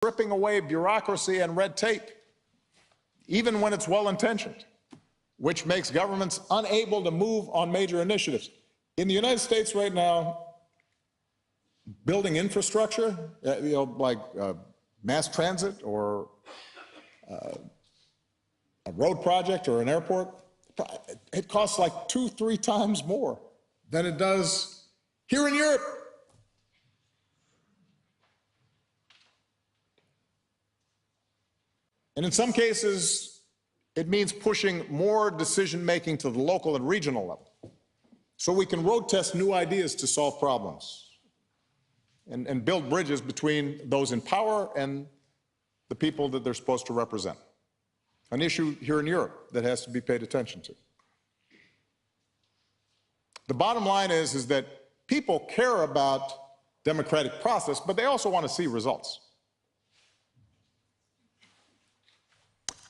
stripping away bureaucracy and red tape, even when it's well-intentioned, which makes governments unable to move on major initiatives. In the United States right now, building infrastructure, like mass transit or a road project or an airport, it costs like 2-3 times more than it does here in Europe. And in some cases, it means pushing more decision-making to the local and regional level, so we can road test new ideas to solve problems and build bridges between those in power and the people that they're supposed to represent. An issue here in Europe that has to be paid attention to. The bottom line is that people care about democratic process, but they also want to see results.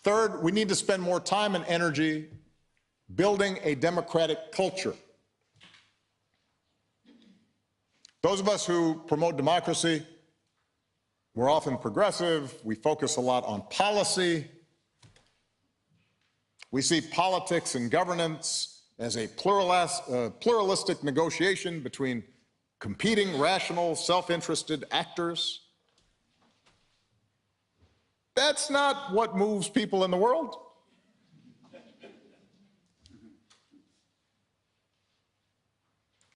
Third, we need to spend more time and energy building a democratic culture. Those of us who promote democracy, we're often progressive, we focus a lot on policy. We see politics and governance as a pluralistic negotiation between competing, rational, self-interested actors. That's not what moves people in the world.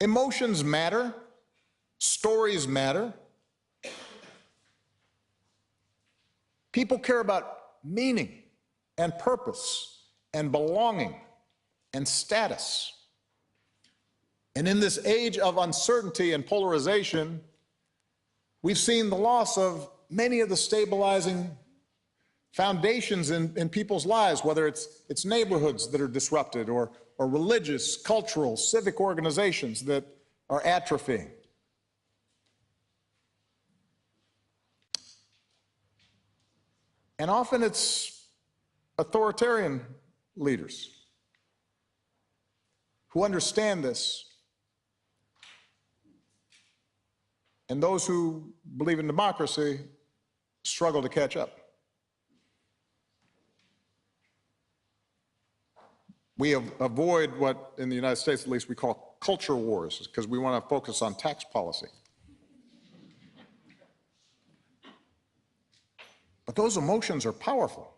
Emotions matter. Stories matter. People care about meaning and purpose and belonging and status. And in this age of uncertainty and polarization, we've seen the loss of many of the stabilizing foundations in people's lives, whether it's neighborhoods that are disrupted or religious, cultural, civic organizations that are atrophying. And often it's authoritarian leaders who understand this, and those who believe in democracy struggle to catch up. We avoid what, in the United States at least, we call culture wars, because we want to focus on tax policy. But those emotions are powerful,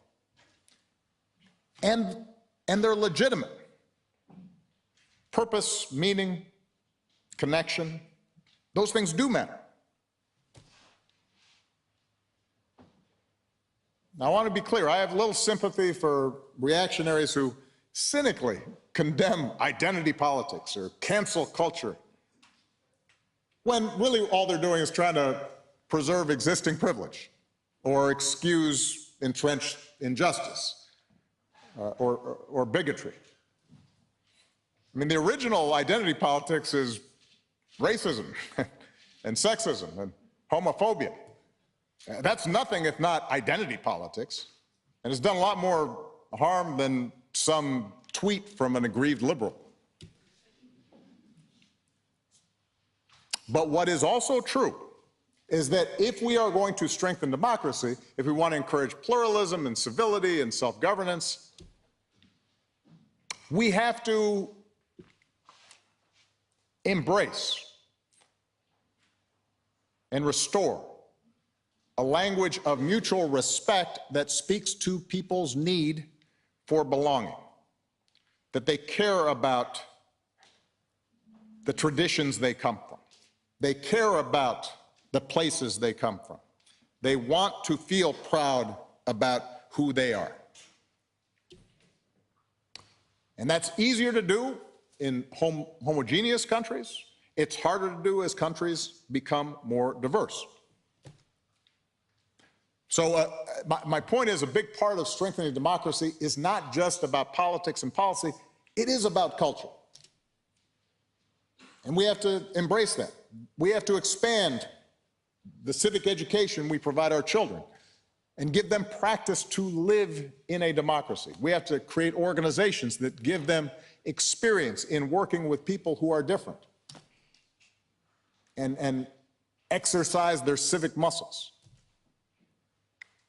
and they're legitimate. Purpose, meaning, connection, those things do matter. Now, I want to be clear, I have little sympathy for reactionaries who cynically condemn identity politics or cancel culture, when really all they're doing is trying to preserve existing privilege or excuse entrenched injustice or bigotry. I mean, the original identity politics is racism and sexism and homophobia. That's nothing if not identity politics, and it's done a lot more harm than some tweet from an aggrieved liberal. But what is also true is that if we are going to strengthen democracy, if we want to encourage pluralism and civility and self-governance, we have to embrace and restore a language of mutual respect that speaks to people's need for belonging, that they care about the traditions they come from. They care about the places they come from. They want to feel proud about who they are. And that's easier to do in homogeneous countries. It's harder to do as countries become more diverse. So my point is, a big part of strengthening democracy is not just about politics and policy, it is about culture. And we have to embrace that. We have to expand the civic education we provide our children and give them practice to live in a democracy. We have to create organizations that give them experience in working with people who are different and exercise their civic muscles.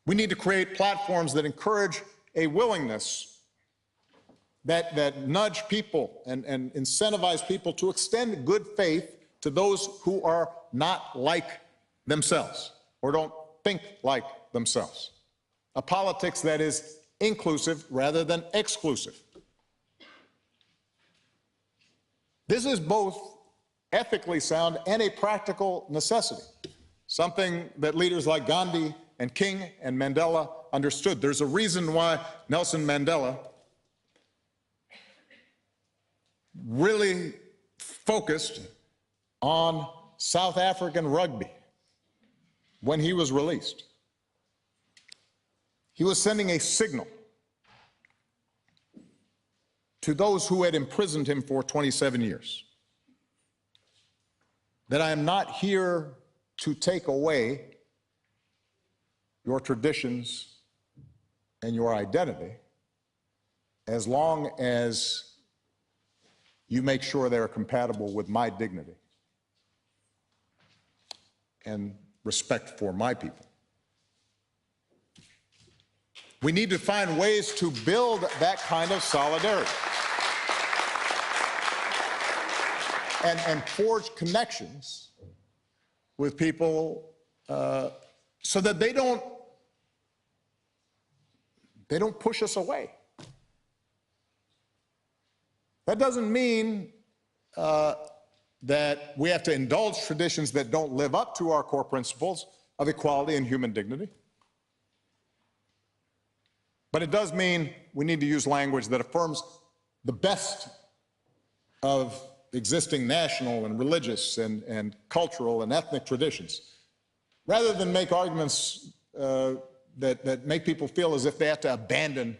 We need to create platforms that encourage a willingness, that nudge people and incentivize people to extend good faith to those who are not like themselves or don't think like themselves. A politics that is inclusive rather than exclusive. This is both ethically sound and a practical necessity, something that leaders like Gandhi and King and Mandela understood. There's a reason why Nelson Mandela really focused on South African rugby when he was released. He was sending a signal to those who had imprisoned him for 27 years that I am not here to take away your traditions and your identity as long as you make sure they're compatible with my dignity and respect for my people. We need to find ways to build that kind of solidarity and forge connections with people so that they don't push us away. That doesn't mean that we have to indulge traditions that don't live up to our core principles of equality and human dignity. But it does mean we need to use language that affirms the best of existing national and religious and cultural and ethnic traditions, rather than make arguments that make people feel as if they have to abandon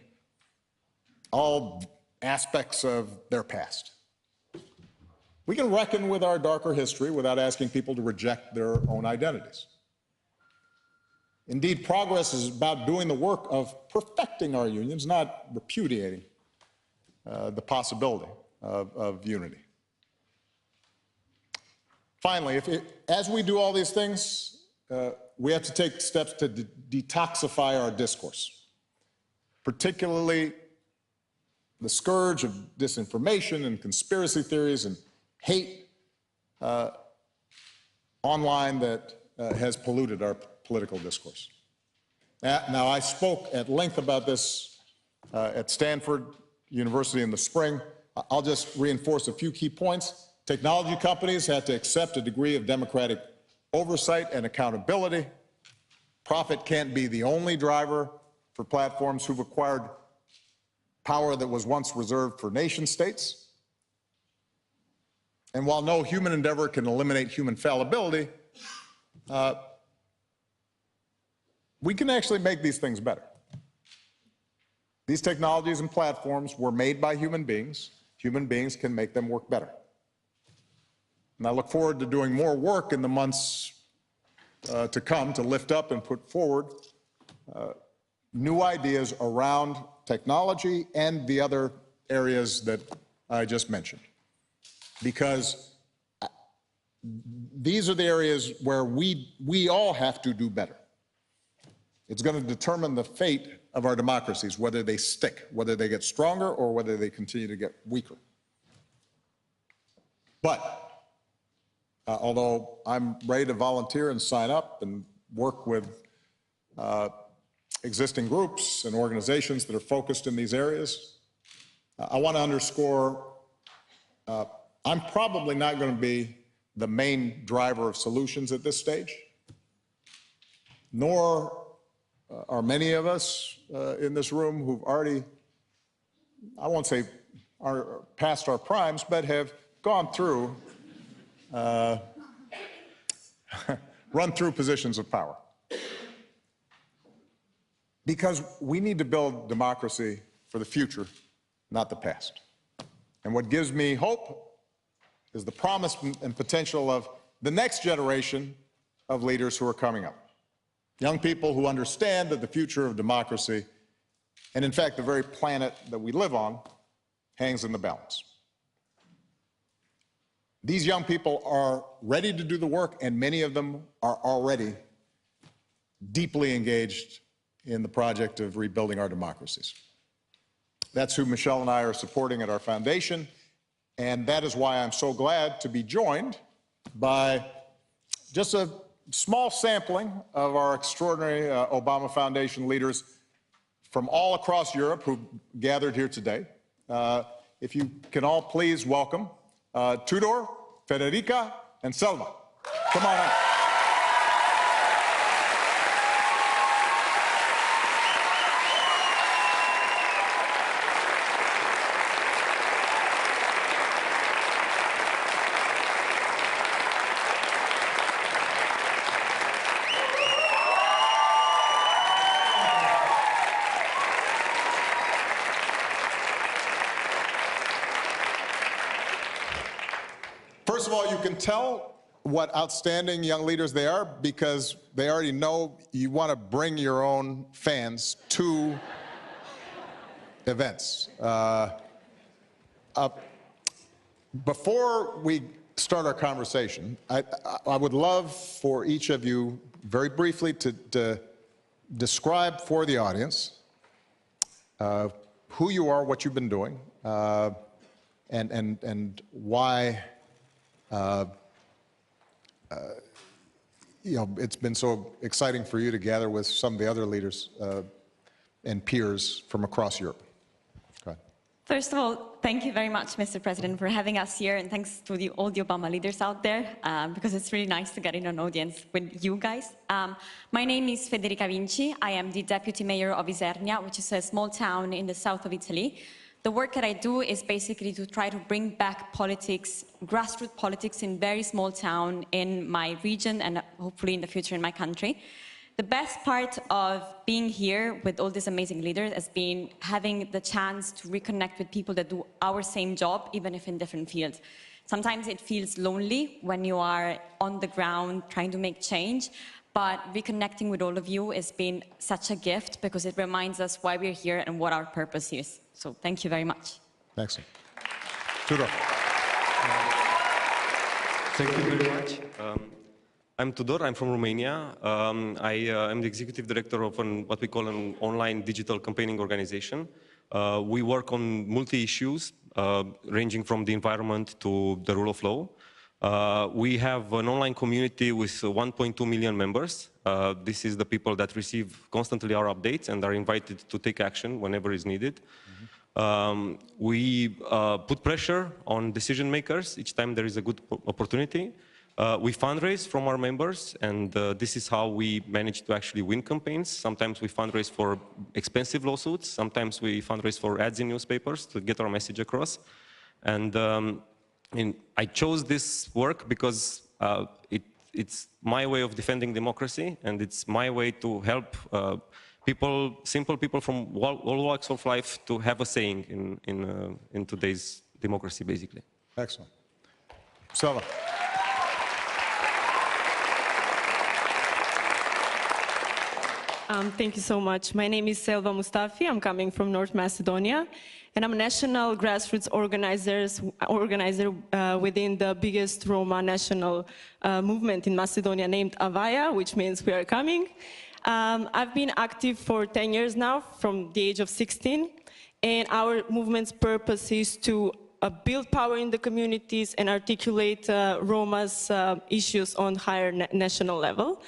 all aspects of their past. We can reckon with our darker history without asking people to reject their own identities. Indeed, progress is about doing the work of perfecting our unions, not repudiating the possibility of unity. Finally, as we do all these things, we have to take steps to detoxify our discourse, particularly the scourge of disinformation and conspiracy theories and hate online that has polluted our political discourse. Now, I spoke at length about this at Stanford University in the spring. I'll just reinforce a few key points. Technology companies have to accept a degree of democratic oversight and accountability. Profit can't be the only driver for platforms who've acquired power that was once reserved for nation states. And while no human endeavor can eliminate human fallibility, we can actually make these things better. These technologies and platforms were made by human beings. Human beings can make them work better. And I look forward to doing more work in the months to come to lift up and put forward new ideas around technology and the other areas that I just mentioned. Because these are the areas where we all have to do better. It's going to determine the fate of our democracies, whether they stick, whether they get stronger or whether they continue to get weaker. But although I'm ready to volunteer and sign up and work with existing groups and organizations that are focused in these areas, I want to underscore I'm probably not going to be the main driver of solutions at this stage, nor are many of us in this room who've already, I won't say are past our primes, but have gone through, run through positions of power. Because we need to build democracy for the future, not the past. And what gives me hope is the promise and potential of the next generation of leaders who are coming up. Young people who understand that the future of democracy, and in fact the very planet that we live on, hangs in the balance. These young people are ready to do the work, and many of them are already deeply engaged in the project of rebuilding our democracies. That's who Michelle and I are supporting at our foundation, and that is why I'm so glad to be joined by just a small sampling of our extraordinary Obama Foundation leaders from all across Europe who gathered here today. If you can all please welcome Tudor, Federica, and Selva. Come on up. First of all, you can tell what outstanding young leaders they are because they already know you want to bring your own fans to events. Before we start our conversation, I would love for each of you very briefly to describe for the audience who you are, what you've been doing, and why you know, it's been so exciting for you to gather with some of the other leaders and peers from across Europe. Go ahead. First of all, thank you very much, Mr. President, for having us here, and thanks to all the Obama leaders out there, because it's really nice to get in an audience with you guys. My name is Federica Vinci. I am the Deputy Mayor of Isernia, which is a small town in the south of Italy. The work that I do is basically to try to bring back politics, grassroots politics in very small town in my region and hopefully in the future in my country. The best part of being here with all these amazing leaders has been having the chance to reconnect with people that do our same job, even if in different fields. Sometimes it feels lonely when you are on the ground trying to make change, but reconnecting with all of you has been such a gift because it reminds us why we're here and what our purpose is. So thank you very much. Excellent. Tudor. Thank you very much. I'm Tudor, I'm from Romania. I am the executive director of what we call an online digital campaigning organization. We work on multi-issues, ranging from the environment to the rule of law. We have an online community with 1.2 million members. This is the people that receive constantly our updates and are invited to take action whenever is needed. We put pressure on decision makers each time there is a good opportunity. We fundraise from our members, and this is how we manage to actually win campaigns. Sometimes we fundraise for expensive lawsuits. Sometimes we fundraise for ads in newspapers to get our message across. And I chose this work because it's my way of defending democracy, and it's my way to help people, simple people from all walks of life, to have a saying in today's democracy, basically. Excellent. Selva. Thank you so much. My name is Selva Mustafi. I'm coming from North Macedonia, and I'm a national grassroots organizer within the biggest Roma national movement in Macedonia named Avaia, which means we are coming. I've been active for 10 years now, from the age of 16, and our movement's purpose is to build power in the communities and articulate Roma's issues on higher national level.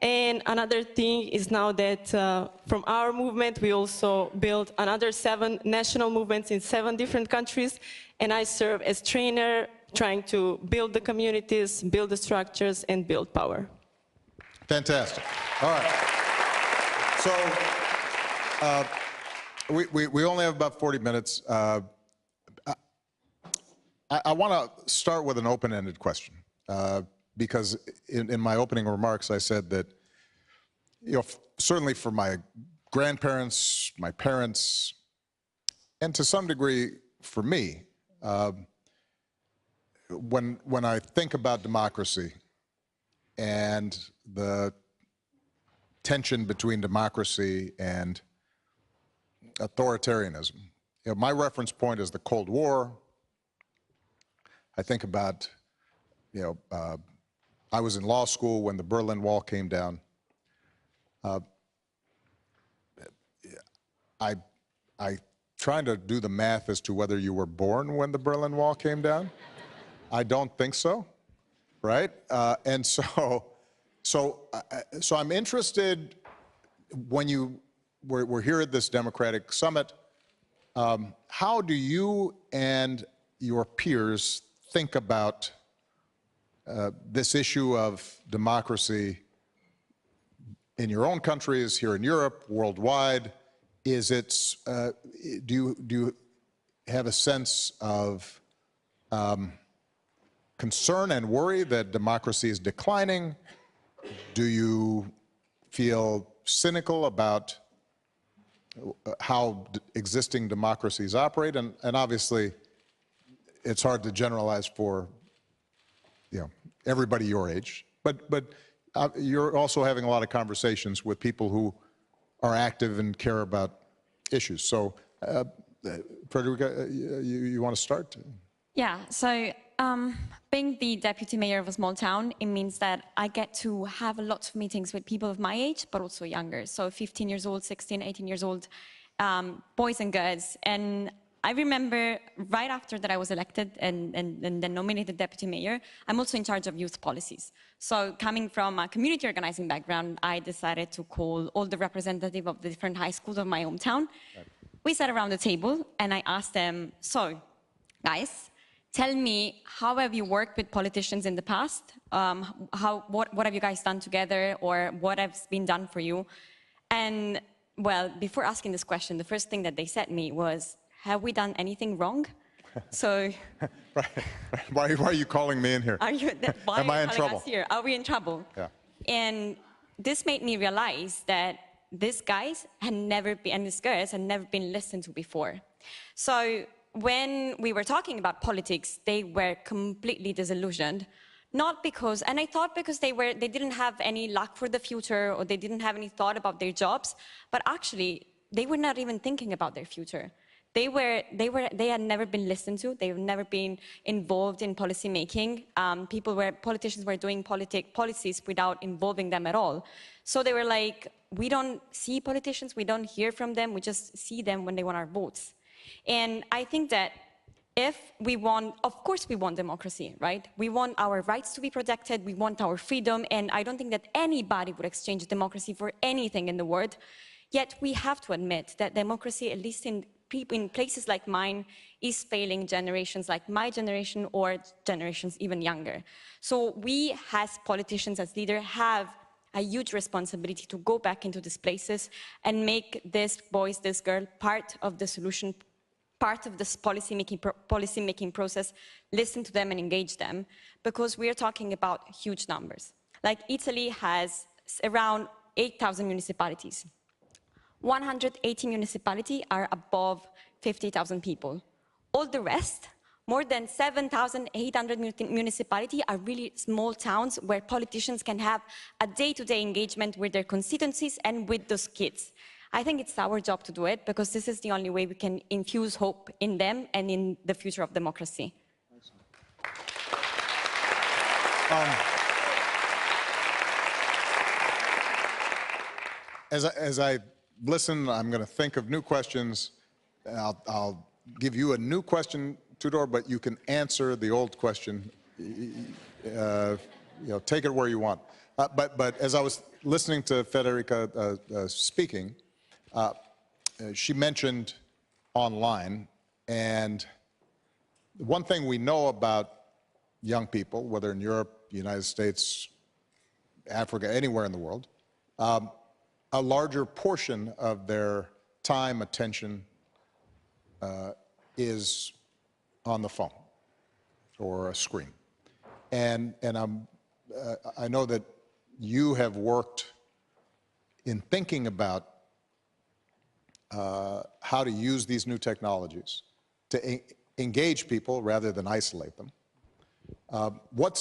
And another thing is now that from our movement, we also built another 7 national movements in 7 different countries. And I serve as trainer, trying to build the communities, build the structures, and build power. Fantastic. All right. So we only have about 40 minutes. I want to start with an open-ended question. Because in my opening remarks, I said that, you know, certainly for my grandparents, my parents, and to some degree for me, when I think about democracy and the tension between democracy and authoritarianism, you know, my reference point is the Cold War. I think about, you know, I was in law school when the Berlin Wall came down. I trying to do the math as to whether you were born when the Berlin Wall came down. I don't think so, right? And so I'm interested when we're here at this Democratic Summit. How do you and your peers think about this issue of democracy in your own countries, here in Europe, worldwide? Is it, do you have a sense of concern and worry that democracy is declining? Do you feel cynical about how existing democracies operate? And obviously, it's hard to generalize for everybody your age, but you're also having a lot of conversations with people who are active and care about issues. So, Frederica, you want to start? Yeah, so being the deputy mayor of a small town, it means that I get to have a lot of meetings with people of my age, but also younger. So 15 years old, 16, 18 years old, boys and girls. And I remember right after that I was elected and then nominated deputy mayor, I'm also in charge of youth policies. So coming from a community organizing background, I decided to call all the representatives of the different high schools of my hometown. Right. We sat around the table and I asked them, so guys, tell me, how have you worked with politicians in the past? What have you guys done together, or what has been done for you? And well, before asking this question, the first thing that they said to me was, have we done anything wrong? So, right. Why are you calling me in here? Why am I in trouble? Us here? Are we in trouble? Yeah. And this made me realize that these guys had never been, and these girls had never been listened to before. So when we were talking about politics, they were completely disillusioned. Not because, and I thought because they didn't have any luck for the future, or they didn't have any thought about their jobs, but actually they were not even thinking about their future. They had never been listened to. They've never been involved in policy making. Politicians were doing policies without involving them at all. So they were like, we don't see politicians, we don't hear from them, we just see them when they want our votes. And I think that if we want, of course we want democracy, right? We want our rights to be protected, we want our freedom, and I don't think that anybody would exchange democracy for anything in the world. Yet we have to admit that democracy, at least in places like mine, is failing generations like my generation or generations even younger. So we as politicians, as leaders, have a huge responsibility to go back into these places and make these boys, this girl, part of the solution, part of this policy-making process, listen to them and engage them, because we are talking about huge numbers. Like Italy has around 8,000 municipalities. 180 municipalities are above 50,000 people. All the rest, more than 7,800 municipalities, are really small towns where politicians can have a day-to-day engagement with their constituencies and with those kids. I think it's our job to do it, because this is the only way we can infuse hope in them and in the future of democracy. As I listen, I'm going to think of new questions. I'll give you a new question, Tudor, but you can answer the old question. Take it where you want. But as I was listening to Federica speaking, she mentioned online, and one thing we know about young people, whether in Europe, the United States, Africa, anywhere in the world, a larger portion of their time, attention is on the phone or a screen. And I know that you have worked in thinking about how to use these new technologies to engage people rather than isolate them. What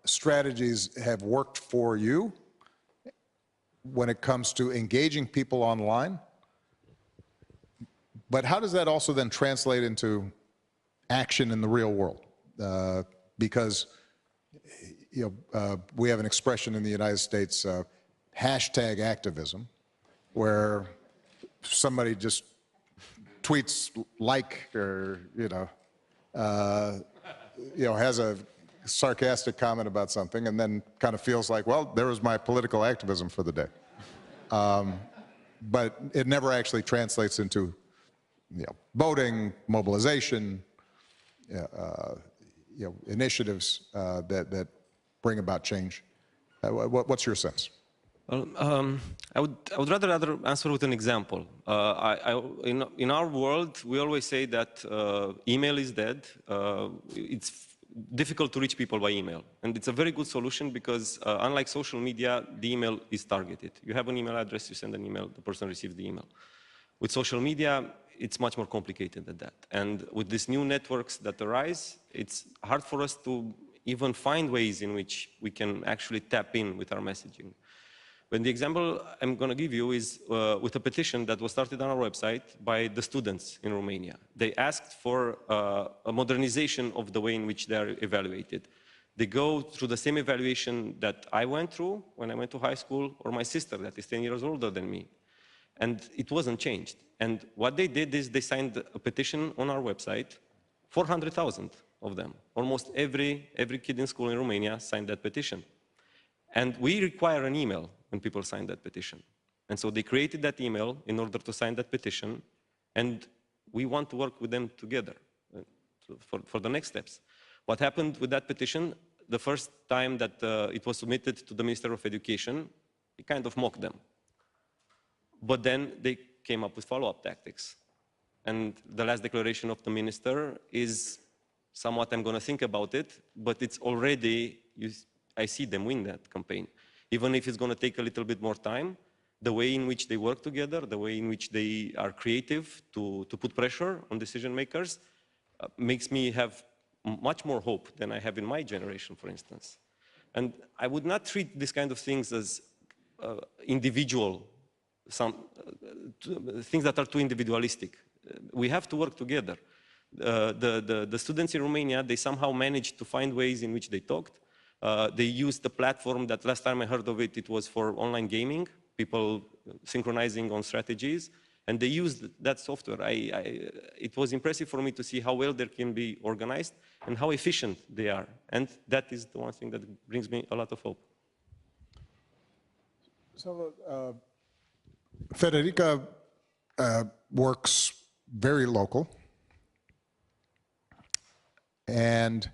strategies have worked for you when it comes to engaging people online? But how does that also then translate into action in the real world? Because we have an expression in the United States, hashtag activism, where somebody just tweets like, or, has a sarcastic comment about something and then kind of feels like, well, there was my political activism for the day. But it never actually translates into voting, mobilization, initiatives that bring about change. What's your sense? Well, I would rather answer with an example. In our world, we always say that email is dead. It's difficult to reach people by email. And it's a very good solution because unlike social media, the email is targeted. You have an email address, you send an email, the person receives the email. With social media, it's much more complicated than that. And with these new networks that arise, it's hard for us to even find ways in which we can actually tap in with our messaging. But the example I'm going to give you is with a petition that was started on our website by the students in Romania. They asked for a modernization of the way in which they are evaluated. They go through the same evaluation that I went through when I went to high school, or my sister that is 10 years older than me. And it wasn't changed. And what they did is they signed a petition on our website, 400,000 of them. Almost every kid in school in Romania signed that petition. And we require an email when people sign that petition. And so they created that email in order to sign that petition, and we want to work with them together for the next steps. What happened with that petition, the first time that it was submitted to the Minister of Education, he kind of mocked them. But then they came up with follow-up tactics. And the last declaration of the minister is somewhat, I'm going to think about it, but it's already, I see them win that campaign. Even if it's going to take a little bit more time, the way in which they work together, the way in which they are creative to put pressure on decision makers, makes me have much more hope than I have in my generation, for instance. And I would not treat these kind of things as individual, things that are too individualistic. We have to work together. The students in Romania, they somehow managed to find ways in which they talked. They used the platform that last time I heard of it, it was for online gaming, people synchronizing on strategies, and they used that software. It was impressive for me to see how well they can be organized and how efficient they are. And that is the one thing that brings me a lot of hope. So, Federica works very local, and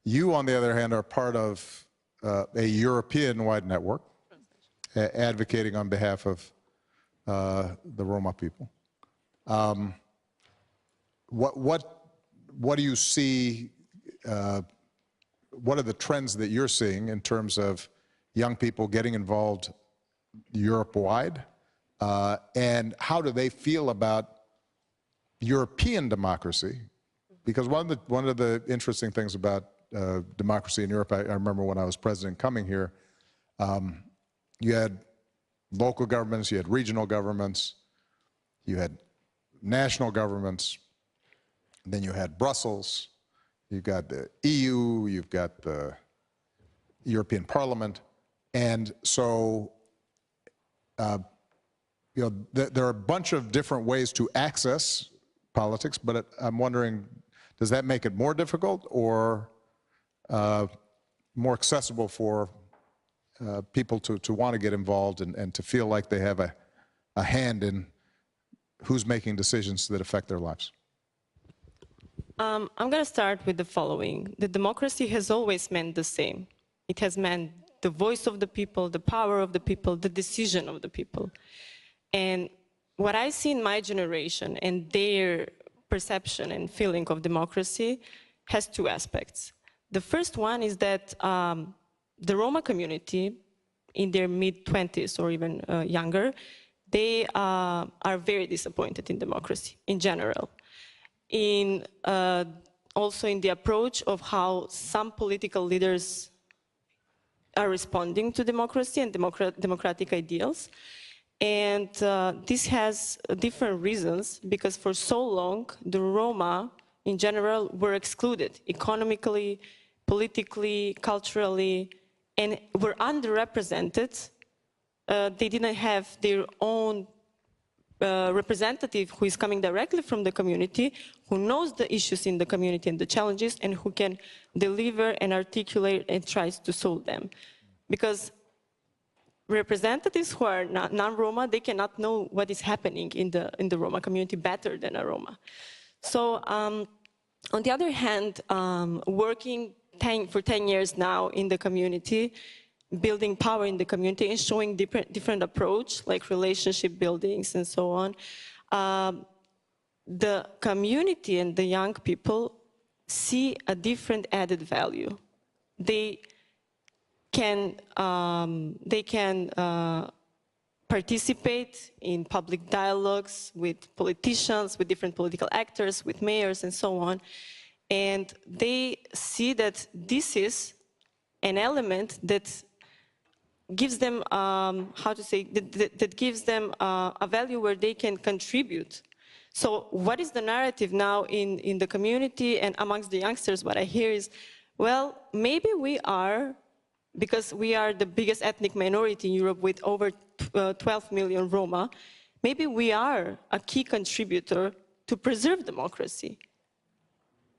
you, on the other hand, are part of a European-wide network advocating on behalf of the Roma people. What do you see, what are the trends that you're seeing in terms of young people getting involved Europe-wide? And how do they feel about European democracy? Because one of the interesting things about democracy in Europe, I remember when I was president coming here, you had local governments, you had regional governments, you had national governments, then you had Brussels, you've got the EU, you've got the European Parliament, and so there are a bunch of different ways to access politics, but I'm wondering, does that make it more difficult or more accessible for people to want to get involved and to feel like they have a hand in who's making decisions that affect their lives? I'm going to start with the following. The democracy has always meant the same. It has meant the voice of the people, the power of the people, the decision of the people. And what I see in my generation and their perception and feeling of democracy has two aspects. The first one is that the Roma community, in their mid-20s or even younger, they are very disappointed in democracy in general. Also in the approach of how some political leaders are responding to democracy and democratic ideals. And this has different reasons, because for so long, the Roma, in general, were excluded economically, politically, culturally, and were underrepresented. They didn't have their own representative who is coming directly from the community, who knows the issues in the community and the challenges, and who can deliver and articulate and tries to solve them. Because representatives who are non-Roma, they cannot know what is happening in the Roma community better than a Roma. So on the other hand, working for 10 years now in the community, building power in the community and showing different approach, like relationship buildings and so on, the community and the young people see a different added value. They can participate in public dialogues with politicians, with different political actors, with mayors and so on. And they see that this is an element that gives them, that gives them a value where they can contribute. So what is the narrative now in the community and amongst the youngsters? What I hear is, well, maybe we are, because we are the biggest ethnic minority in Europe with over 12 million Roma, maybe we are a key contributor to preserve democracy.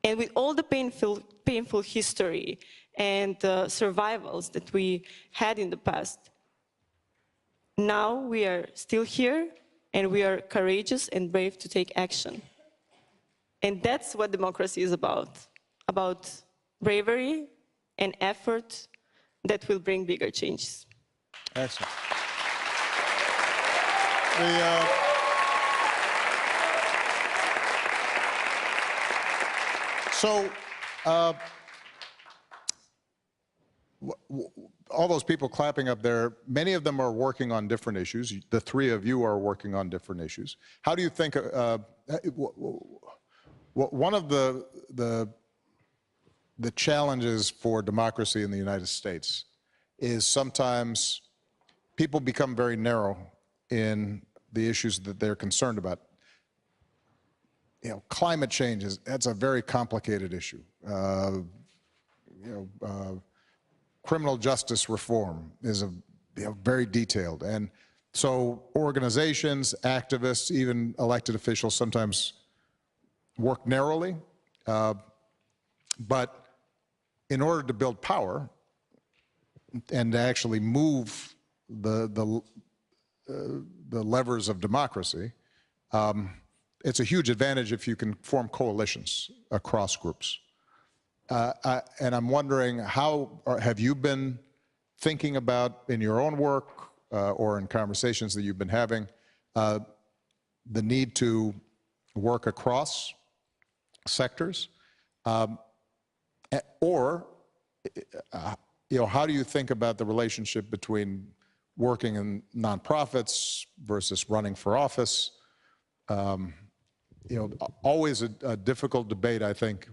And with all the painful history and survivals that we had in the past, now we are still here and we are courageous and brave to take action. And that's what democracy is about bravery and effort that will bring bigger changes. Excellent. All those people clapping up there, many of them are working on different issues. The three of you are working on different issues. How do you think, one of the challenges for democracy in the United States is sometimes people become very narrow in the issues that they're concerned about. You know, climate change that's a very complicated issue. Criminal justice reform is very detailed, and so organizations, activists, even elected officials sometimes work narrowly. But in order to build power and to actually move the levers of democracy, it's a huge advantage if you can form coalitions across groups. And I'm wondering, how have you been thinking about in your own work or in conversations that you've been having the need to work across sectors? Or, how do you think about the relationship between working in nonprofits versus running for office? Always a difficult debate, I think.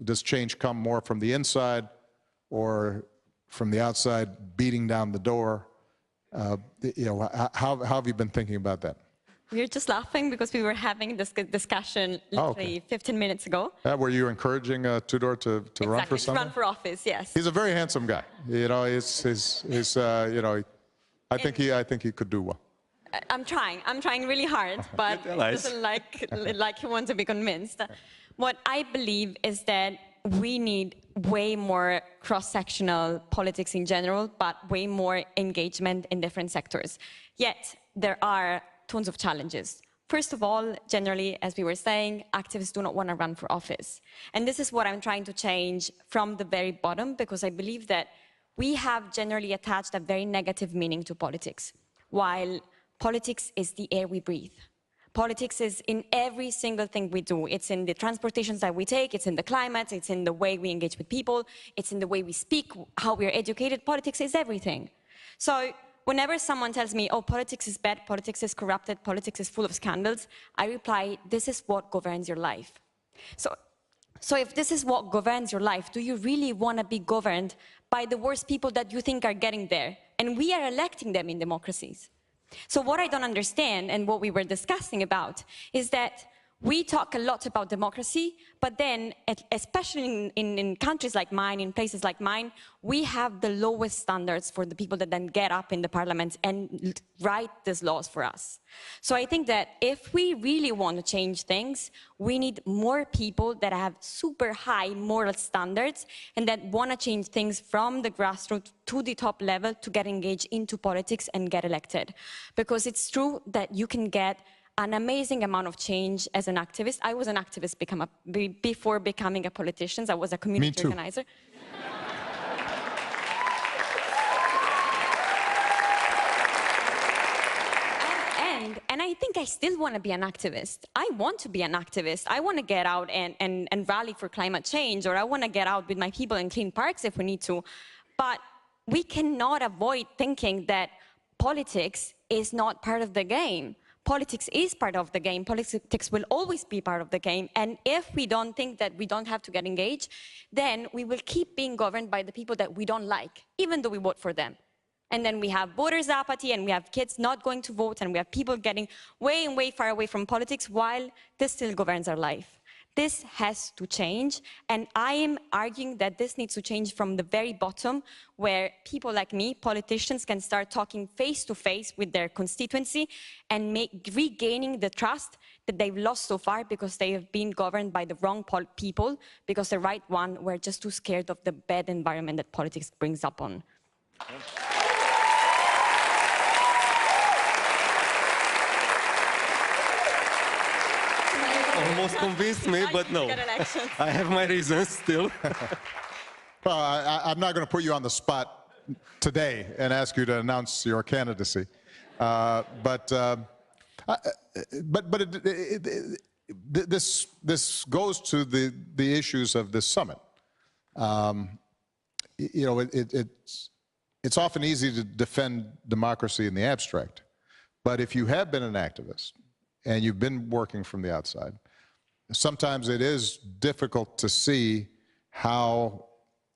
Does change come more from the inside or from the outside beating down the door? How have you been thinking about that? We were just laughing because we were having this discussion literally 15 minutes ago. Were you encouraging Tudor to run for something? To run for office, yes. He's a very handsome guy. I think he could do well. I'm trying really hard, but it doesn't like he wants to be convinced. What I believe is that we need way more cross-sectional politics in general, but way more engagement in different sectors. Yet, there are tons of challenges. First of all, generally, as we were saying, activists do not want to run for office. And this is what I'm trying to change from the very bottom, because I believe that we have generally attached a very negative meaning to politics, while politics is the air we breathe. Politics is in every single thing we do. It's in the transportations that we take, it's in the climate, it's in the way we engage with people, it's in the way we speak, how we are educated. Politics is everything. So whenever someone tells me, oh, politics is bad, politics is corrupted, politics is full of scandals, I reply, this is what governs your life. So if this is what governs your life, do you really want to be governed by the worst people that you think are getting there? And we are electing them in democracies. So what I don't understand, and what we were discussing about, is that we talk a lot about democracy, but then, especially in countries like mine, in places like mine, we have the lowest standards for the people that then get up in the parliament and write these laws for us. So I think that if we really want to change things, we need more people that have super high moral standards and that want to change things from the grassroots to the top level to get engaged into politics and get elected. Because it's true that you can get an amazing amount of change as an activist. I was an activist before becoming a politician. I was a community organizer. And I think I still want to be an activist. I want to be an activist. I want to get out and rally for climate change, or I want to get out with my people and clean parks if we need to. But we cannot avoid thinking that politics is not part of the game. Politics is part of the game. Politics will always be part of the game. And if we don't think that we don't have to get engaged, then we will keep being governed by the people that we don't like, even though we vote for them. And then we have voters' apathy, and we have kids not going to vote, and we have people getting way and way far away from politics while this still governs our life. This has to change, and I am arguing that this needs to change from the very bottom, where people like me, politicians, can start talking face-to-face with their constituency and regaining the trust that they've lost so far because they have been governed by the wrong people, because the right one were just too scared of the bad environment that politics brings up on. Almost convinced me, but no. I have my reasons still. Well, I'm not going to put you on the spot today and ask you to announce your candidacy. This goes to the issues of this summit. You know, it's often easy to defend democracy in the abstract, but if you have been an activist and you've been working from the outside, sometimes it is difficult to see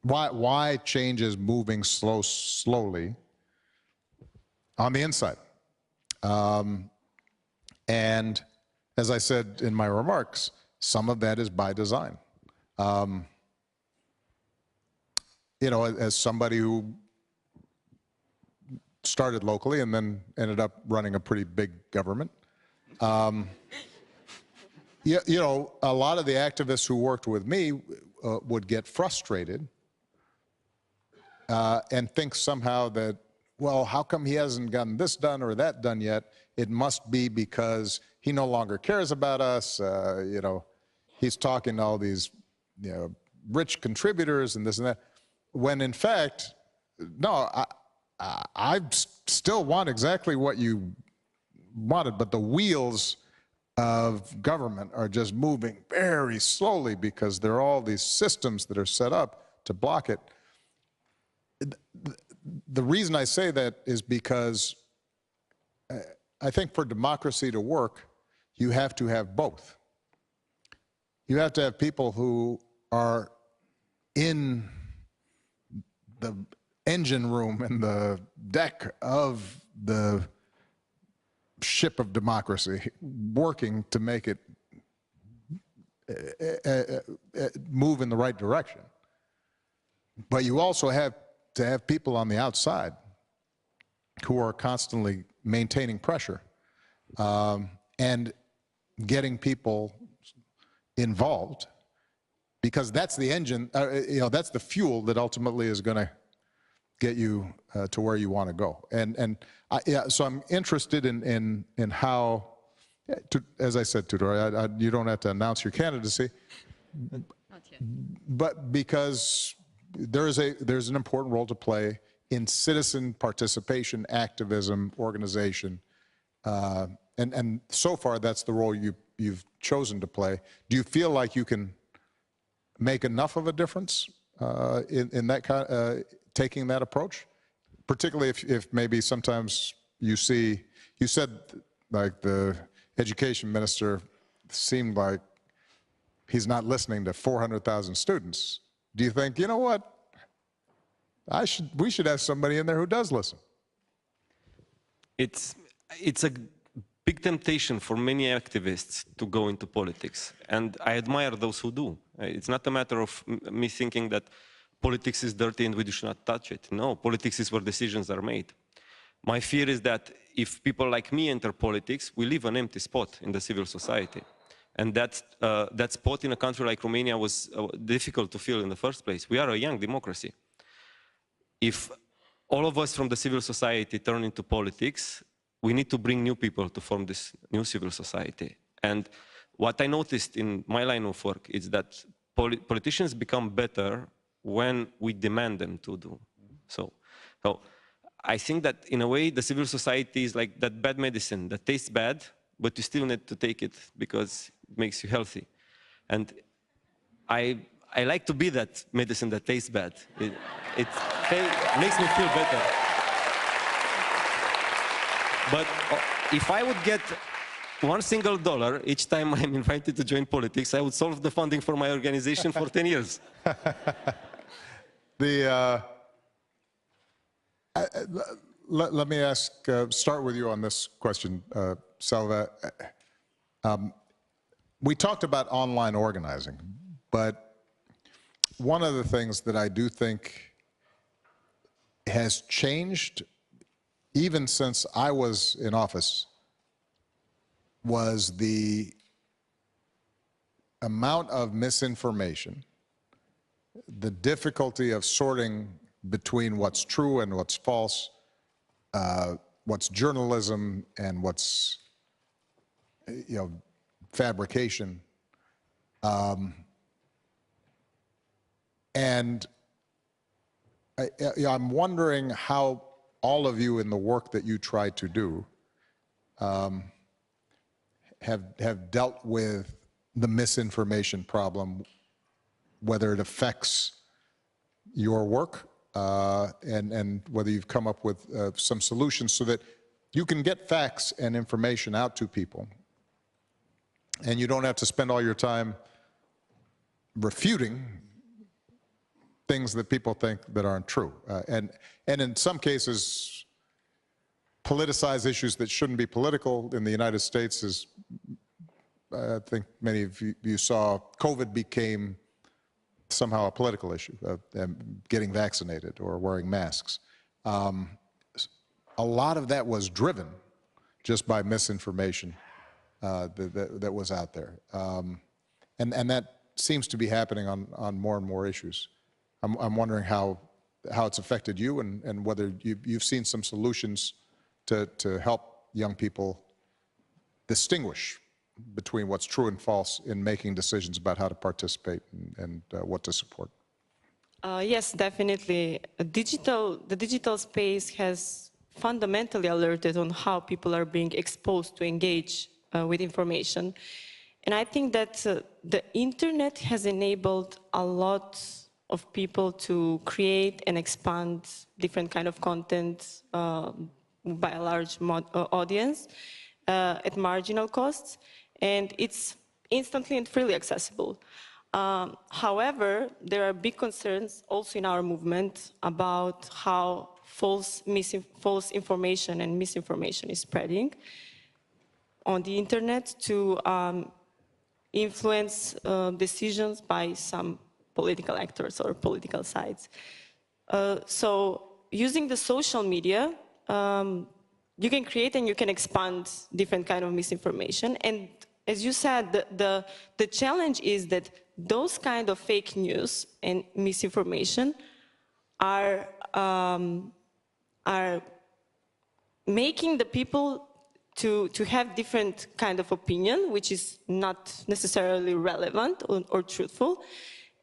why change is moving slowly on the inside. And as I said in my remarks, some of that is by design. You know, as somebody who started locally and then ended up running a pretty big government, you know, a lot of the activists who worked with me would get frustrated and think somehow that, well, how come he hasn't gotten this done or that done yet? It must be because he no longer cares about us. You know, he's talking to all these, you know, rich contributors and this and that. When in fact, no, I still want exactly what you wanted, but the wheels of government are just moving very slowly because there are all these systems that are set up to block it. The reason I say that is because I think for democracy to work, you have to have both. You have to have people who are in the engine room and the deck of the ship of democracy, working to make it move in the right direction. But you also have to have people on the outside who are constantly maintaining pressure and getting people involved, because that's the engine, you know, that's the fuel that ultimately is going to get you to where you want to go. Yeah, so I'm interested in how, as I said, Tudor, you don't have to announce your candidacy, Not yet. but because there's an important role to play in citizen participation, activism, organization, and so far that's the role you've chosen to play. Do you feel like you can make enough of a difference in that kind, taking that approach? Particularly if maybe sometimes you see, you said like the education minister seemed like he's not listening to 400,000 students. Do you think, you know what, we should have somebody in there who does listen? It's a big big temptation for many activists to go into politics, and I admire those who do. It's not a matter of me thinking that politics is dirty and we should not touch it. No, politics is where decisions are made. My fear is that if people like me enter politics, we leave an empty spot in the civil society. And that spot in a country like Romania was difficult to fill in the first place. We are a young democracy. If all of us from the civil society turn into politics, we need to bring new people to form this new civil society. And what I noticed in my line of work is that politicians become better when we demand them to do so. So I think that in a way the civil society is like that bad medicine that tastes bad, but you still need to take it because it makes you healthy. And I like to be that medicine that tastes bad. It makes me feel better. But if I would get $1 single each time I'm invited to join politics, I would solve the funding for my organization for 10 years. Let me start with you on this question, Selva. We talked about online organizing, but one of the things that I do think has changed even since I was in office was the amount of misinformation, the difficulty of sorting between what's true and what's false, what's journalism and what's, fabrication. And I'm wondering how all of you in the work that you try to do have dealt with the misinformation problem, whether it affects your work and whether you've come up with some solutions so that you can get facts and information out to people and you don't have to spend all your time refuting things that people think that aren't true. And in some cases, politicize issues that shouldn't be political. In the United States, as I think many of you saw, COVID became somehow a political issue, getting vaccinated or wearing masks. A lot of that was driven just by misinformation that was out there. And that seems to be happening on more and more issues. I'm wondering how it's affected you and whether you've seen some solutions to help young people distinguish between what's true and false in making decisions about how to participate and what to support. Yes, definitely. The digital space has fundamentally alerted on how people are being exposed to engage with information. And I think that the internet has enabled a lot of people to create and expand different kind of content by a large audience at marginal costs, and it's instantly and freely accessible. However, there are big concerns also in our movement about how false information and misinformation is spreading on the internet to influence decisions by some political actors or political sides. So using the social media, you can create and you can expand different kind of misinformation. And as you said, the challenge is that those kind of fake news and misinformation are making the people to have different kind of opinion, which is not necessarily relevant or truthful.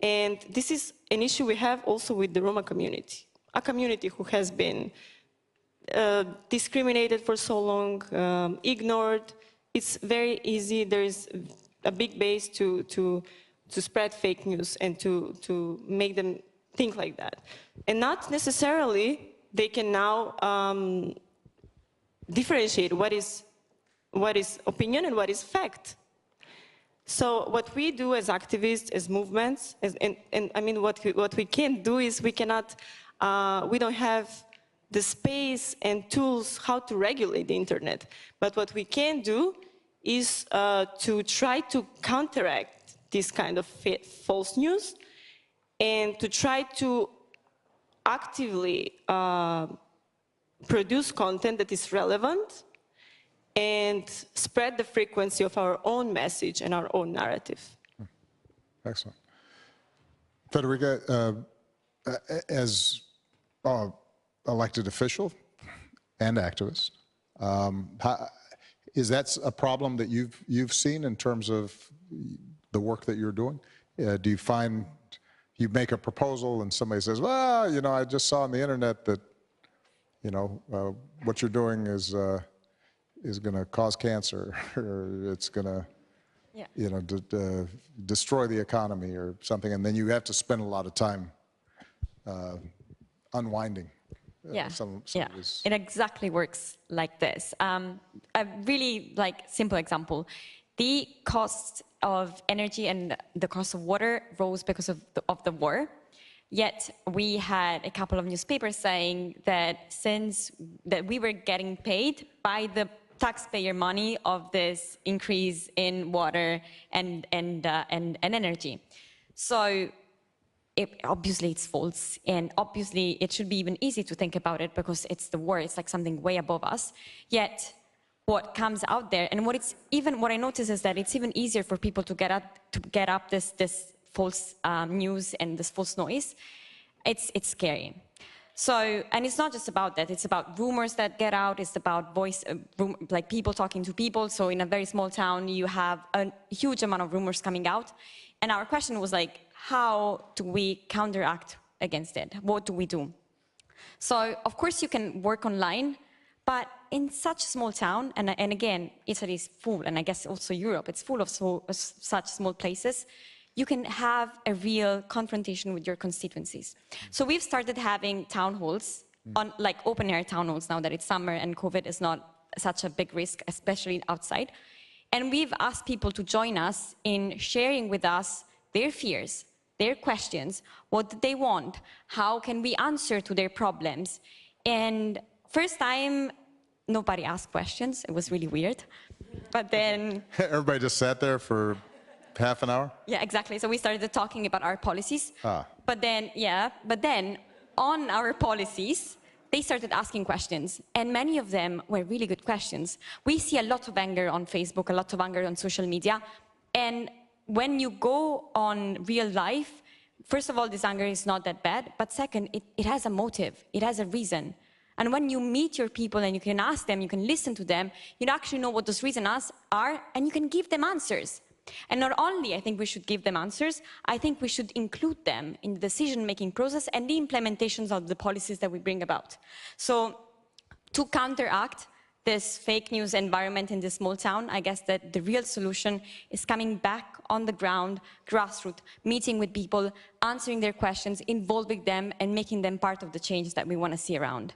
And this is an issue we have also with the Roma community, a community who has been discriminated for so long, ignored. It's very easy. There is a big base to spread fake news and to make them think like that. And not necessarily they can now differentiate what is opinion and what is fact. So what we do as activists, as movements, and I mean what we can't do is we cannot, we don't have the space and tools how to regulate the internet. But what we can do is to try to counteract this kind of false news and to try to actively produce content that is relevant and spread the frequency of our own message and our own narrative. Excellent. Federica, as elected official and activist, is that a problem that you've seen in terms of the work that you're doing? Do you find you make a proposal and somebody says, well, you know, I just saw on the internet that, you know, what you're doing is going to cause cancer, or it's going to, Yeah. you know, destroy the economy or something, and then you have to spend a lot of time unwinding some of this. It exactly works like this. A really simple example: the cost of energy and the cost of water rose because of the war. Yet we had a couple of newspapers saying that that we were getting paid by the taxpayer money of this increase in water and energy. So obviously it's false, and obviously it should be even easy to think about it because it's the war, it's like something way above us. Yet what comes out there, and what I notice is that it's even easier for people to get up this false news and this false noise. It's scary. So, and it's not just about that, it's about rumors that get out, it's about like people talking to people. So in a very small town, you have a huge amount of rumors coming out. And our question was like, how do we counteract against it? What do we do? So, of course, you can work online, but in such a small town, and again, Italy is full, and I guess also Europe, it's full of such small places, you can have a real confrontation with your constituencies. So we've started having town halls, like open-air town halls now that it's summer and COVID is not such a big risk, especially outside. And we've asked people to join us in sharing with us their fears, their questions, what do they want, how can we answer to their problems. And first time, nobody asked questions. It was really weird. But then... Everybody just sat there for half an hour? Yeah, exactly. So we started talking about our policies. Ah. But then on our policies, they started asking questions. And many of them were really good questions. We see a lot of anger on Facebook, a lot of anger on social media. And when you go on real life, first of all, this anger is not that bad. But second, it has a motive. It has a reason. And when you meet your people and you can ask them, you can listen to them, you actually know what those reasons are, and you can give them answers. And not only I think we should give them answers, I think we should include them in the decision-making process and the implementations of the policies that we bring about. So to counteract this fake news environment in this small town, I guess that the real solution is coming back on the ground, grassroots, meeting with people, answering their questions, involving them, and making them part of the change that we want to see around.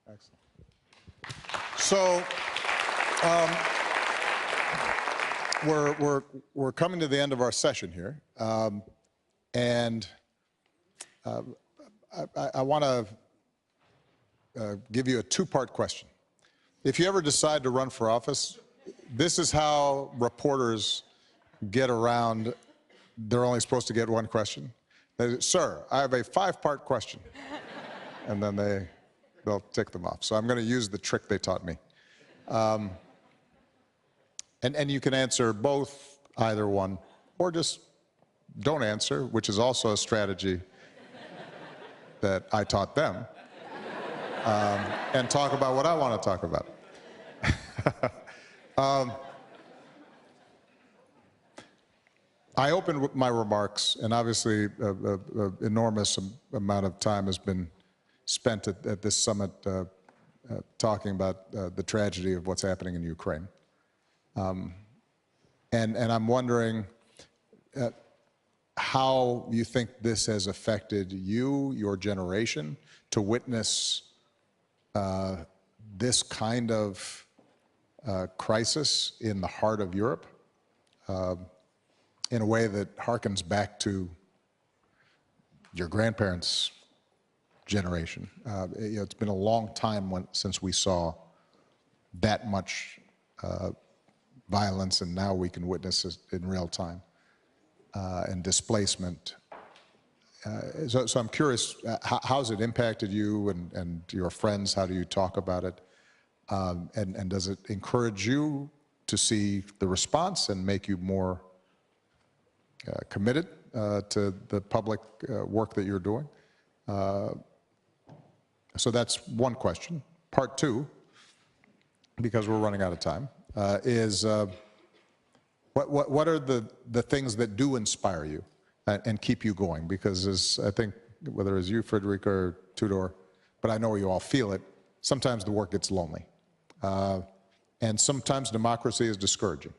Excellent. So, we're coming to the end of our session here, and I want to give you a two-part question. If you ever decide to run for office, this is how reporters get around. They're only supposed to get one question. They say, sir, I have a 5-part question, and then they'll tick them off. So I'm going to use the trick they taught me. And you can answer both, either one, or just don't answer, which is also a strategy that I taught them, and talk about what I want to talk about. I opened my remarks, and obviously an enormous amount of time has been spent at this summit talking about the tragedy of what's happening in Ukraine. And I'm wondering how you think this has affected you, your generation, to witness this kind of crisis in the heart of Europe in a way that harkens back to your grandparents' generation. It's been a long time since we saw that much violence, and now we can witness it in real time, and displacement. So I'm curious, how's it impacted you and your friends? How do you talk about it? And does it encourage you to see the response and make you more committed to the public work that you're doing? So that's one question. Part two, because we're running out of time, is what are the things that do inspire you and keep you going? Because as I think, whether it's you, Frederica, or Tudor, but I know you all feel it, sometimes the work gets lonely. And sometimes democracy is discouraging.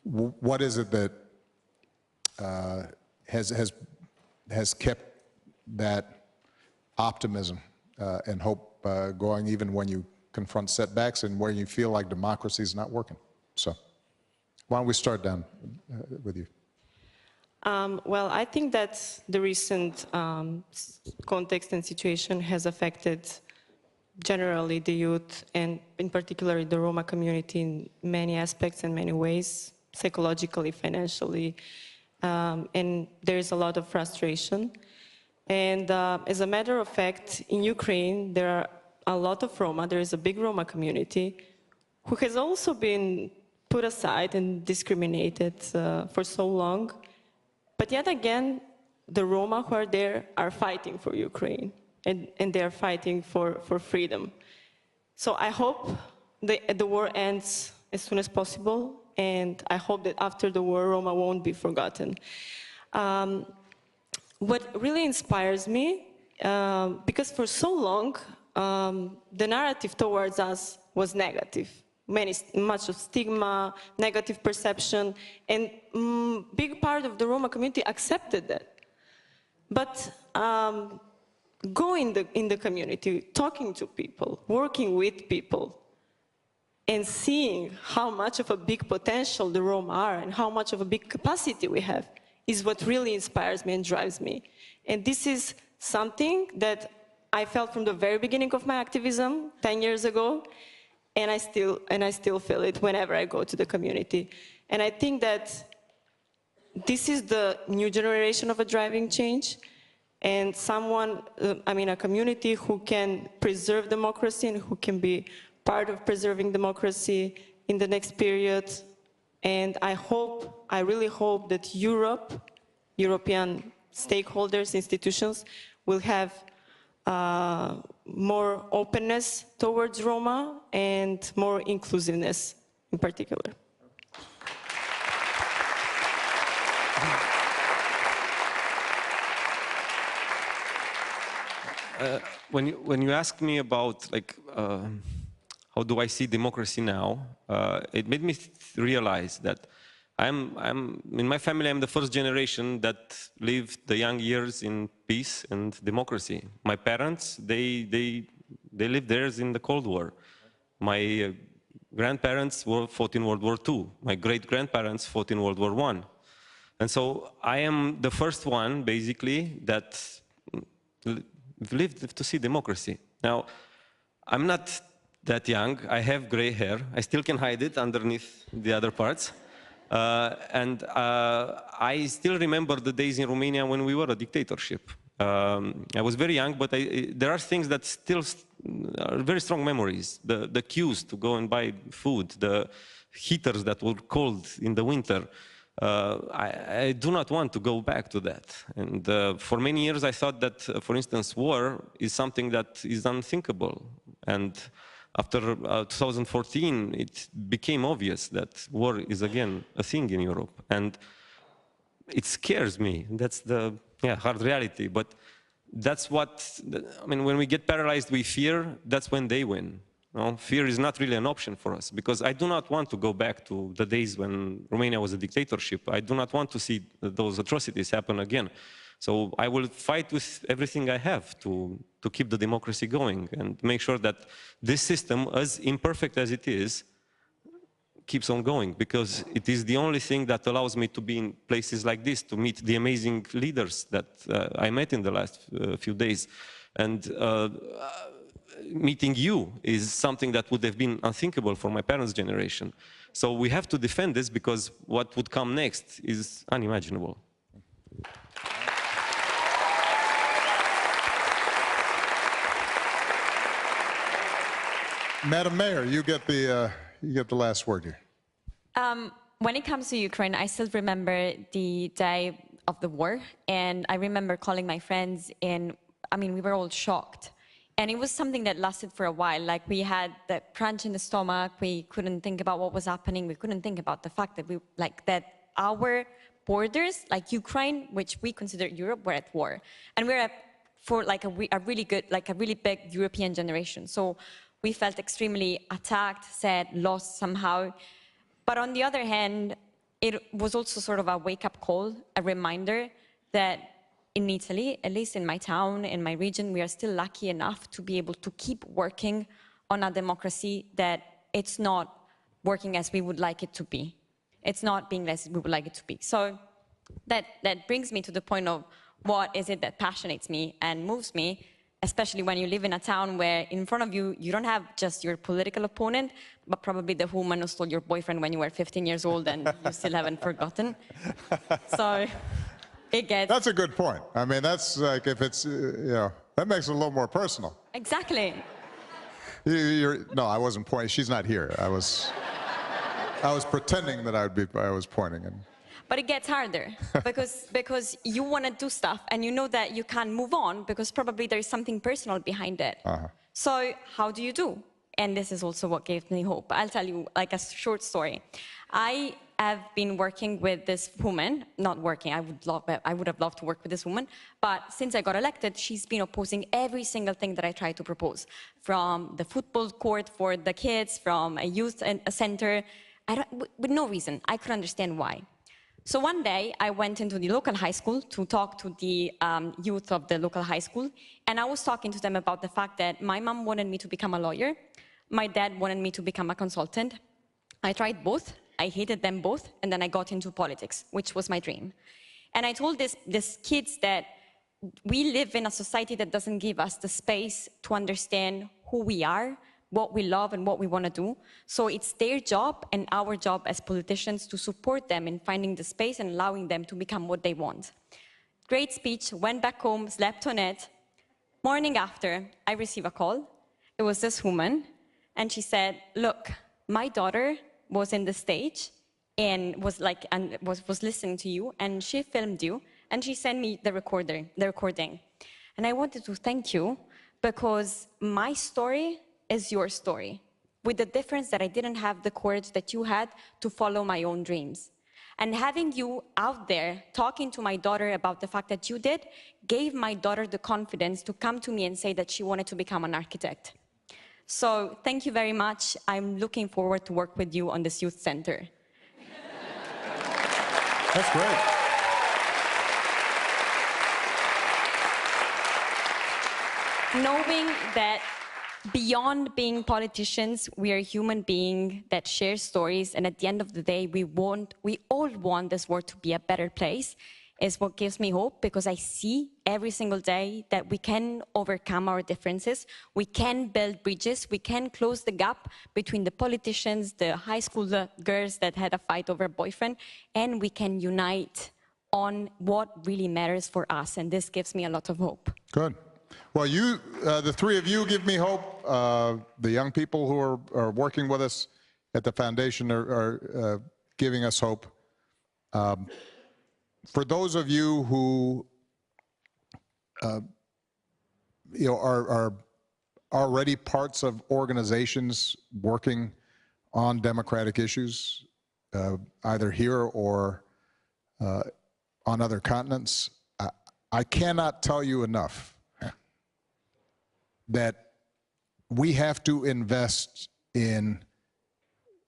What is it that has kept that optimism and hope going, even when you confront setbacks and where you feel like democracy is not working? So why don't we start down with you? Well, I think that the recent context and situation has affected generally the youth, and in particular the Roma community, in many aspects and many ways, psychologically, financially, and there is a lot of frustration. And as a matter of fact, in Ukraine, there are a lot of Roma. There is a big Roma community who has also been put aside and discriminated for so long. But yet again, the Roma who are there are fighting for Ukraine, and they are fighting for freedom. So I hope the war ends as soon as possible, and I hope that after the war, Roma won't be forgotten. What really inspires me, because for so long, the narrative towards us was negative. Much of stigma, negative perception, and big part of the Roma community accepted that. But going in the community, talking to people, working with people, and seeing how much of a big potential the Roma are and how much of a big capacity we have is what really inspires me and drives me. And this is something that I felt from the very beginning of my activism 10 years ago, and I still feel it whenever I go to the community. And I think that this is the new generation of a driving change, and a community who can preserve democracy and who can be part of preserving democracy in the next period. And I really hope that European stakeholders, institutions, will have more openness towards Roma and more inclusiveness in particular. When you ask me about how do I see democracy now, it made me realize that in my family, I'm the first generation that lived the young years in peace and democracy. My parents, they lived theirs in the Cold War. My grandparents fought in World War II. My great-grandparents fought in World War I. And so I am the first one, basically, that lived to see democracy. Now, I'm not that young. I have gray hair. I still can hide it underneath the other parts. And I still remember the days in Romania when we were a dictatorship. I was very young, but there are things that still are very strong memories. The queues to go and buy food, the heaters that were cold in the winter. I do not want to go back to that. And for many years I thought that, for instance, war is something that is unthinkable. And after 2014, it became obvious that war is again a thing in Europe. And it scares me. That's the hard reality. But that's what, when we get paralyzed with fear, that's when they win. Fear is not really an option for us, because I do not want to go back to the days when Romania was a dictatorship. I do not want to see those atrocities happen again. So I will fight with everything I have to keep the democracy going and make sure that this system, as imperfect as it is, keeps on going, because it is the only thing that allows me to be in places like this, to meet the amazing leaders that I met in the last few days. And meeting you is something that would have been unthinkable for my parents' generation. So we have to defend this because what would come next is unimaginable. Madam Mayor, you get the last word here. When it comes to Ukraine, I still remember the day of the war, and I remember calling my friends, and I mean, we were all shocked. And it was something that lasted for a while. Like, we had the crunch in the stomach, we couldn't think about what was happening, we couldn't think about the fact that that our borders, like Ukraine, which we consider Europe, were at war. And we're for like a really good, like a really big European generation. So we felt extremely attacked, sad, lost somehow. But on the other hand, it was also sort of a wake-up call, a reminder that in Italy, at least in my town, in my region, we are still lucky enough to be able to keep working on a democracy that it's not working as we would like it to be. It's not being as we would like it to be. So that brings me to the point of what is it that passionates me and moves me, especially when you live in a town where in front of you, you don't have just your political opponent, but probably the woman who stole your boyfriend when you were 15 years old and you still haven't forgotten. So it gets... That's a good point. I mean, that's like, if it's, you know, that makes it a little more personal. Exactly. No, I wasn't pointing. She's not here. I was pretending that I was pointing. But it gets harder because you want to do stuff and you know that you can't move on because probably there's something personal behind it. So how do you do? And this is also what gave me hope. I'll tell you like a short story. I have been working with this woman, not working, I would have loved to work with this woman, but since I got elected, she's been opposing every single thing that I tried to propose. From the football court for the kids, from a youth center, with no reason. I could understand why. So one day, I went into the local high school to talk to the youth of the local high school, and I was talking to them about the fact that my mom wanted me to become a lawyer, my dad wanted me to become a consultant. I tried both, I hated them both, and then I got into politics, which was my dream. And I told these kids that we live in a society that doesn't give us the space to understand who we are, what we love and what we want to do. So it's their job and our job as politicians to support them in finding the space and allowing them to become what they want. Great speech, went back home, slept on it. Morning after, I received a call. It was this woman, and she said, look, my daughter was in the stage and was listening to you, and she filmed you, and she sent me the recording. And I wanted to thank you because my story is your story, with the difference that I didn't have the courage that you had to follow my own dreams. And having you out there talking to my daughter about the fact that you did, gave my daughter the confidence to come to me and say that she wanted to become an architect. So thank you very much. I'm looking forward to work with you on this youth center. That's great. Knowing that beyond being politicians, we are human beings that share stories, and at the end of the day, we all want this world to be a better place, is what gives me hope, because I see every single day that we can overcome our differences, we can build bridges, we can close the gap between the politicians, the high school girls that had a fight over a boyfriend, and we can unite on what really matters for us, and this gives me a lot of hope. Good. Well, you, the three of you give me hope. The young people who are working with us at the foundation are giving us hope. For those of you who are already parts of organizations working on democratic issues, either here or on other continents, I cannot tell you enough that we have to invest in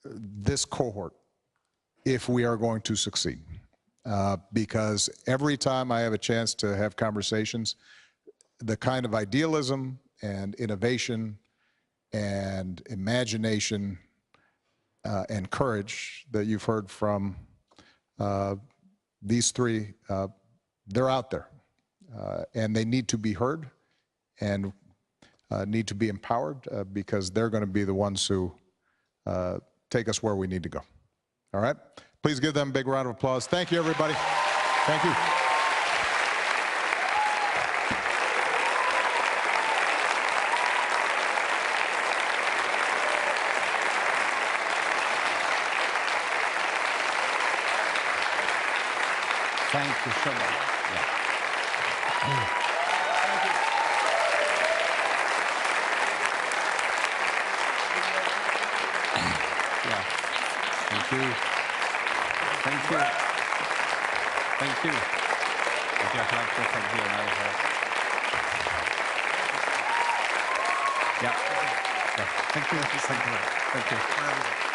this cohort if we are going to succeed. Because every time I have a chance to have conversations, the kind of idealism and innovation and imagination and courage that you've heard from these three, they're out there. And they need to be heard, and need to be empowered because they're going to be the ones who take us where we need to go. All right? Please give them a big round of applause. Thank you, everybody. Thank you. Thank you so much. Yeah. Yeah. Thank you. Thank you. Thank you. Would you like to come here now? Yeah. Yeah. Thank you. Thank you. Thank you.